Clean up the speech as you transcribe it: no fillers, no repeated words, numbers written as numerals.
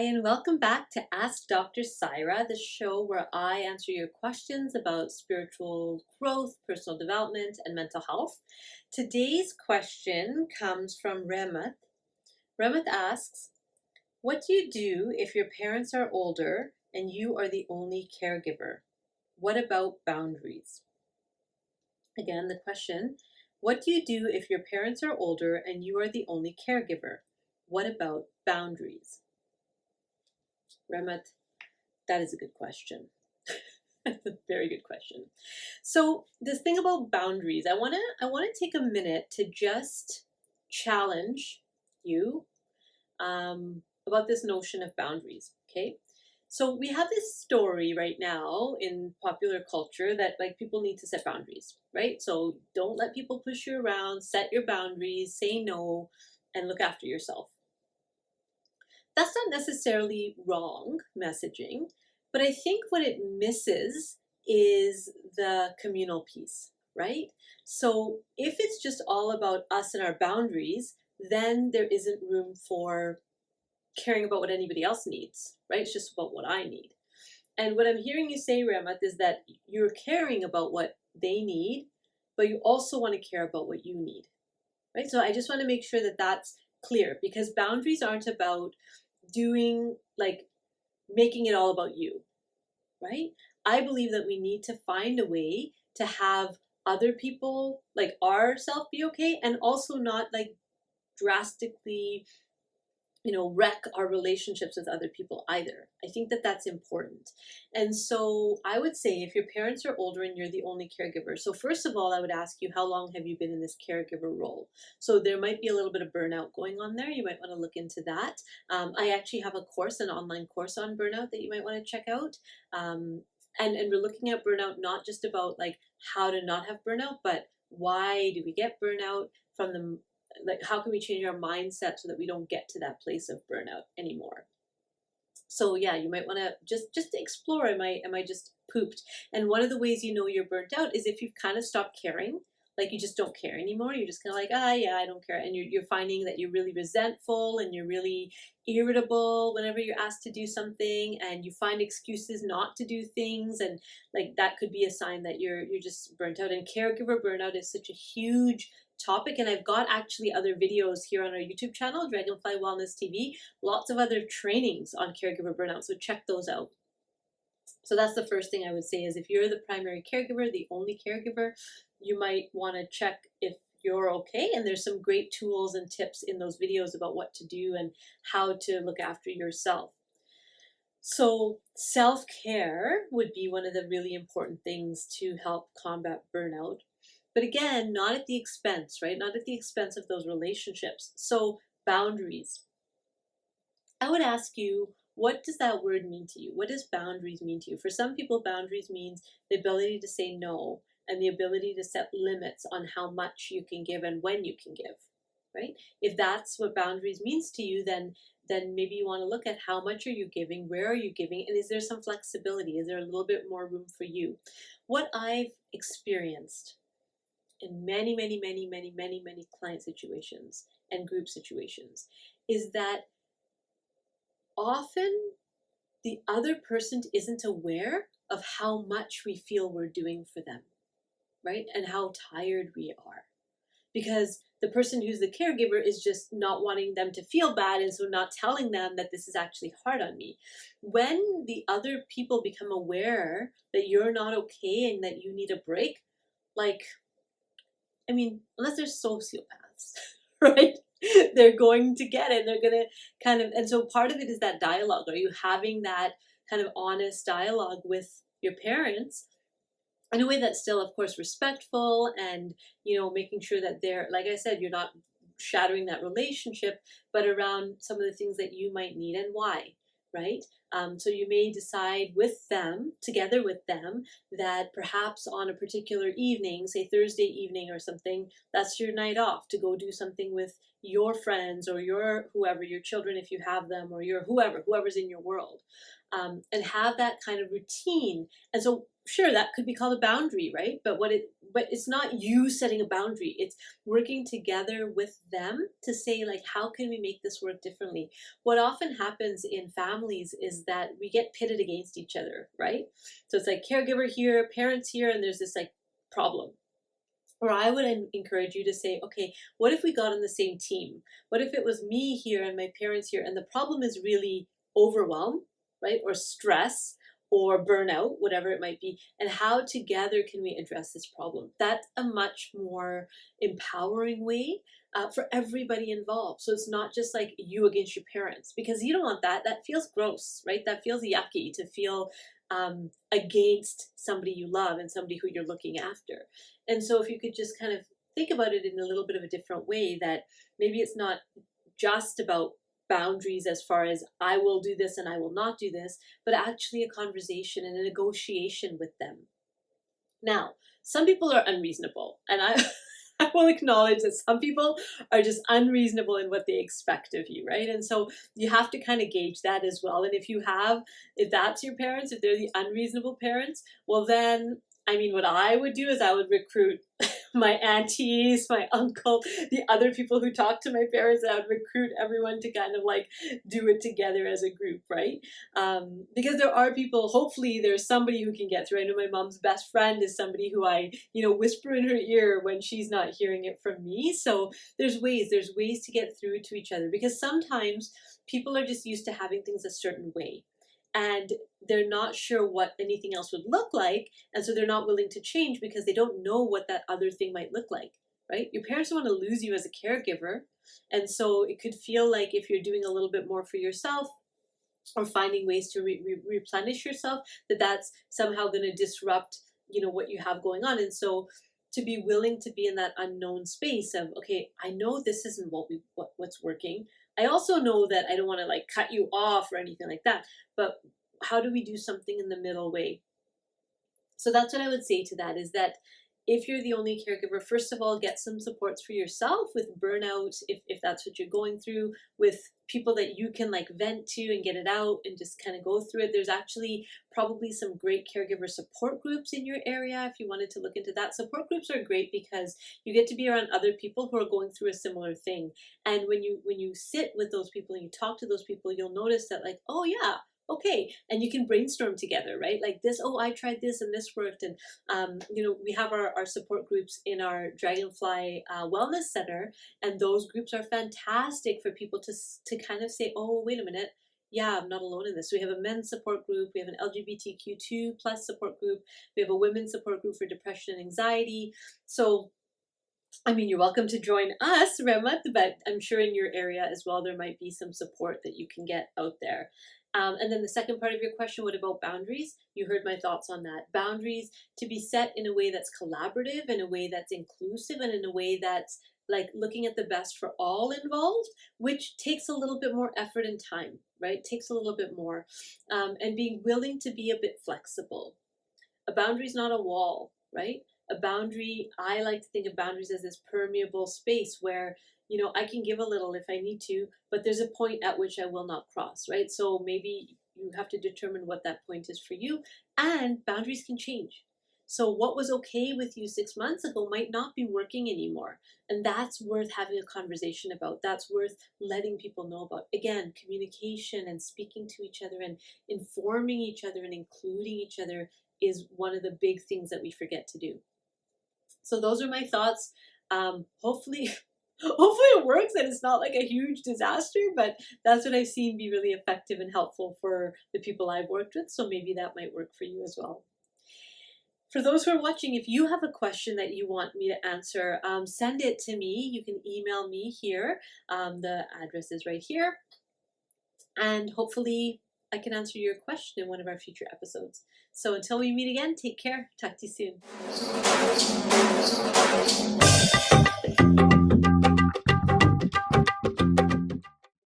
and welcome back to Ask Dr. Saira, the show where I answer your questions about spiritual growth, personal development, and mental health. Today's question comes from Remath. Remath asks, what do you do if your parents are older and you are the only caregiver? What about boundaries? Again, the question, what do you do if your parents are older and you are the only caregiver? What about boundaries? Remath, that is a good question. That's a very good question. So this thing about boundaries, I wanna take a minute to just challenge you about this notion of boundaries. Okay, so we have this story right now in popular culture that like people need to set boundaries, right? So don't let people push you around. Set your boundaries. Say no, and look after yourself. That's not necessarily wrong messaging, but I think what it misses is the communal piece, right? So if it's just all about us and our boundaries, then there isn't room for caring about what anybody else needs, right? It's just about what I need. And what I'm hearing you say, Remath, is that you're caring about what they need, but you also want to care about what you need, right? So I just want to make sure that that's clear, because boundaries aren't about doing like making it all about you, right? I believe that we need to find a way to have other people like ourselves be okay, and also not like drastically wreck our relationships with other people either. I think that that's important. And so I would say if your parents are older and you're the only caregiver, so first of all, I would ask you, how long have you been in this caregiver role? So there might be a little bit of burnout going on there. You might want to look into that. I actually have a course, an online course on burnout that you might want to check out. And we're looking at burnout, not just about like how to not have burnout, but why do we get burnout from the like how can we change our mindset so that we don't get to that place of burnout anymore. So yeah, you might want to just explore, am I just pooped? And one of the ways you know you're burnt out is if you've kind of stopped caring, like you just don't care anymore. You're just kind of like, yeah, I don't care. And you're finding that you're really resentful and you're really irritable whenever you're asked to do something, and you find excuses not to do things, and like that could be a sign that you're just burnt out. And caregiver burnout is such a huge topic, and I've got actually other videos here on our YouTube channel, Dragonfly Wellness TV, lots of other trainings on caregiver burnout, so check those out. So that's the first thing I would say, is if you're the primary caregiver, the only caregiver, you might want to check if you're okay, and there's some great tools and tips in those videos about what to do and how to look after yourself. So self-care would be one of the really important things to help combat burnout. But again, not at the expense, right? Not at the expense of those relationships. So boundaries. I would ask you, what does that word mean to you? What does boundaries mean to you? For some people, boundaries means the ability to say no and the ability to set limits on how much you can give and when you can give, right? If that's what boundaries means to you, then maybe you want to look at how much are you giving, where are you giving, and is there some flexibility? Is there a little bit more room for you? What I've experienced in many client situations and group situations is that often the other person isn't aware of how much we feel we're doing for them, right? And how tired we are. Because the person who's the caregiver is just not wanting them to feel bad, and so not telling them that this is actually hard on me. When the other people become aware that you're not okay and that you need a break, like, I mean, unless they're sociopaths, right? They're going to get it. They're going to kind of, and so part of it is that dialogue. Are you having that kind of honest dialogue with your parents in a way that's still, of course, respectful, and, making sure that they're, like I said, you're not shattering that relationship, but around some of the things that you might need and why, right? So you may decide with them, together with them, that perhaps on a particular evening, say Thursday evening or something, that's your night off to go do something with your friends or your whoever, your children if you have them, or your whoever's in your world, and have that kind of routine. And so sure, that could be called a boundary, right? But it's not you setting a boundary. It's working together with them to say, like, how can we make this work differently? What often happens in families is that we get pitted against each other, right? So it's like caregiver here, parents here, and there's this like problem. Or I would encourage you to say, okay, what if we got on the same team? What if it was me here and my parents here, and the problem is really overwhelm, right? Or stress or burnout, whatever it might be, and how together can we address this problem? That's a much more empowering way for everybody involved. So it's not just like you against your parents, because you don't want that. That feels gross, right? That feels yucky to feel against somebody you love and somebody who you're looking after. And so if you could just kind of think about it in a little bit of a different way, that maybe it's not just about boundaries as far as I will do this and I will not do this, but actually a conversation and a negotiation with them. Now, some people are unreasonable, and I will acknowledge that some people are just unreasonable in what they expect of you, right? And so you have to kind of gauge that as well. And if that's your parents, if they're the unreasonable parents, well then, I mean, what I would do is I would recruit my aunties, my uncle, the other people who talk to my parents, and I would recruit everyone to kind of like do it together as a group, right? Because there are people, hopefully there's somebody who can get through. I know my mom's best friend is somebody who I, whisper in her ear when she's not hearing it from me. So there's ways to get through to each other, because sometimes people are just used to having things a certain way, and they're not sure what anything else would look like, and so they're not willing to change because they don't know what that other thing might look like, right? Your parents don't want to lose you as a caregiver, and so it could feel like if you're doing a little bit more for yourself or finding ways to replenish yourself, that's somehow going to disrupt, what you have going on. And so to be willing to be in that unknown space of, okay, I know this isn't what's working. I also know that I don't want to like cut you off or anything like that, but how do we do something in the middle way? So that's what I would say to that, is that if you're the only caregiver, first of all, get some supports for yourself with burnout, if that's what you're going through, with people that you can like vent to and get it out and just kind of go through it. There's actually probably some great caregiver support groups in your area if you wanted to look into that. Support groups are great because you get to be around other people who are going through a similar thing. And when you sit with those people and you talk to those people, you'll notice that like, oh yeah, okay, and you can brainstorm together, right? Like this, oh, I tried this and this worked. And, we have our support groups in our Dragonfly Wellness Center, and those groups are fantastic for people to kind of say, oh, wait a minute, yeah, I'm not alone in this. So we have a men's support group, we have an LGBTQ2 plus support group, we have a women's support group for depression and anxiety. So I mean, you're welcome to join us, Remat, but I'm sure in your area as well, there might be some support that you can get out there. And then the second part of your question, what about boundaries? You heard my thoughts on that. Boundaries to be set in a way that's collaborative, in a way that's inclusive, and in a way that's like looking at the best for all involved, which takes a little bit more effort and time, right? Takes a little bit more. And being willing to be a bit flexible. A boundary is not a wall, right? A boundary, I like to think of boundaries as this permeable space where, I can give a little if I need to, but there's a point at which I will not cross, right? So maybe you have to determine what that point is for you, and boundaries can change. So what was okay with you 6 months ago might not be working anymore. And that's worth having a conversation about. That's worth letting people know about. Again, communication and speaking to each other and informing each other and including each other is one of the big things that we forget to do. So those are my thoughts. Hopefully it works and it's not like a huge disaster, but that's what I've seen be really effective and helpful for the people I've worked with. So maybe that might work for you as well. For those who are watching, if you have a question that you want me to answer, send it to me. You can email me here. The address is right here. And hopefully I can answer your question in one of our future episodes. So until we meet again, take care. Talk to you soon.